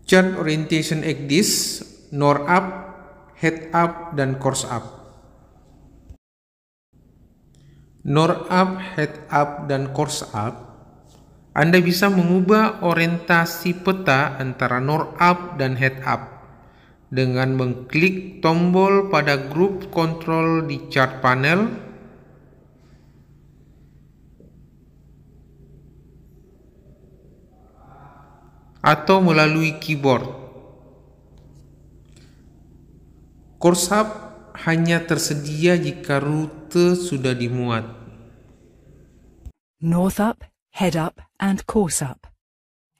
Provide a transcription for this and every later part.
Chart Orientation ECDIS, North Up, Head Up, dan Course Up. North Up, Head Up, dan Course Up, Anda bisa mengubah orientasi peta antara North Up dan Head Up dengan mengklik tombol pada grup kontrol di chart panel atau melalui keyboard. Course Up hanya tersedia jika rute sudah dimuat. North Up, Head Up, and Course Up.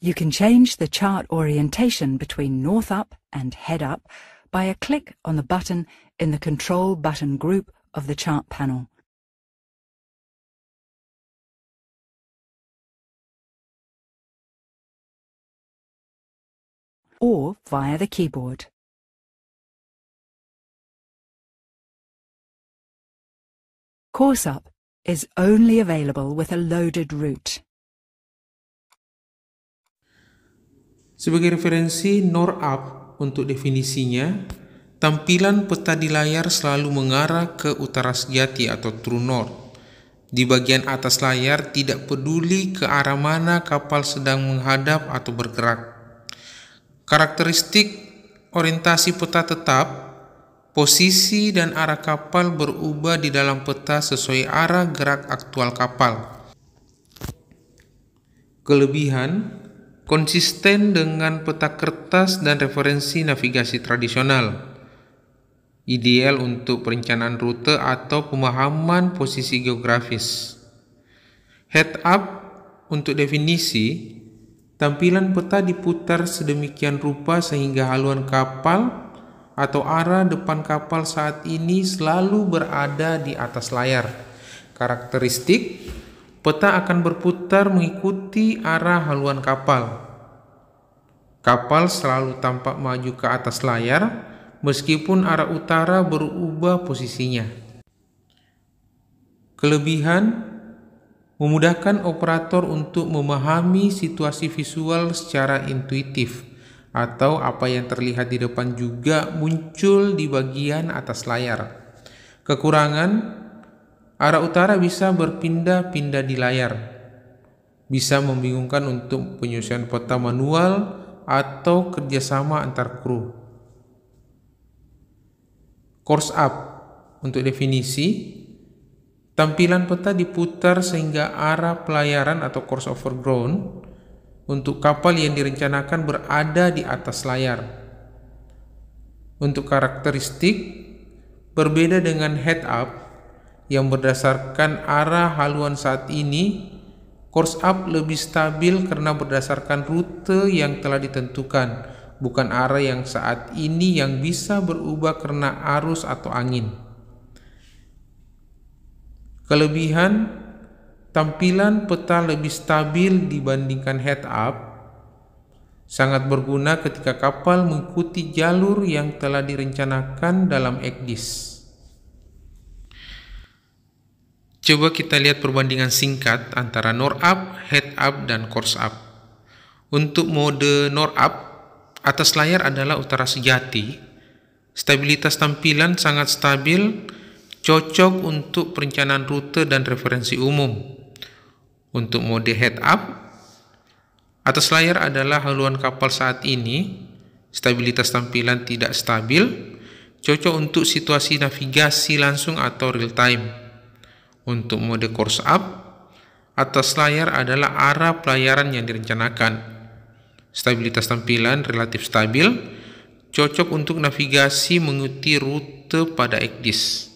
You can change the chart orientation between North Up and Head Up by a click on the button in the Control button group of the chart panel. Or via the keyboard. Course Up is only available with a loaded route. Sebagai referensi North Up untuk definisinya, tampilan peta di layar selalu mengarah ke utara sejati atau true north. Di bagian atas layar tidak peduli ke arah mana kapal sedang menghadap atau bergerak. Karakteristik orientasi peta tetap, posisi dan arah kapal berubah di dalam peta sesuai arah gerak aktual kapal. Kelebihan, konsisten dengan peta kertas dan referensi navigasi tradisional. Ideal untuk perencanaan rute atau pemahaman posisi geografis. Head Up untuk definisi, tampilan peta diputar sedemikian rupa sehingga haluan kapal atau arah depan kapal saat ini selalu berada di atas layar. Karakteristik, peta akan berputar mengikuti arah haluan kapal. Kapal selalu tampak maju ke atas layar meskipun arah utara berubah posisinya. Kelebihan, memudahkan operator untuk memahami situasi visual secara intuitif, atau apa yang terlihat di depan juga muncul di bagian atas layar. Kekurangan, arah utara bisa berpindah-pindah di layar, bisa membingungkan untuk penyusunan peta manual atau kerjasama antar kru. Course Up untuk definisi, tampilan peta diputar sehingga arah pelayaran atau course over ground untuk kapal yang direncanakan berada di atas layar. Untuk karakteristik, berbeda dengan Head Up yang berdasarkan arah haluan saat ini, Course Up lebih stabil karena berdasarkan rute yang telah ditentukan, bukan arah yang saat ini yang bisa berubah karena arus atau angin. Kelebihan, tampilan peta lebih stabil dibandingkan Head Up, sangat berguna ketika kapal mengikuti jalur yang telah direncanakan dalam ECDIS. Coba kita lihat perbandingan singkat antara North Up, Head Up, dan Course Up. Untuk mode North Up, atas layar adalah utara sejati. Stabilitas tampilan sangat stabil, cocok untuk perencanaan rute dan referensi umum. Untuk mode Head Up, atas layar adalah haluan kapal saat ini. Stabilitas tampilan tidak stabil, cocok untuk situasi navigasi langsung atau real time. Untuk mode Course Up, atas layar adalah arah pelayaran yang direncanakan. Stabilitas tampilan relatif stabil, cocok untuk navigasi mengikuti rute pada ECDIS.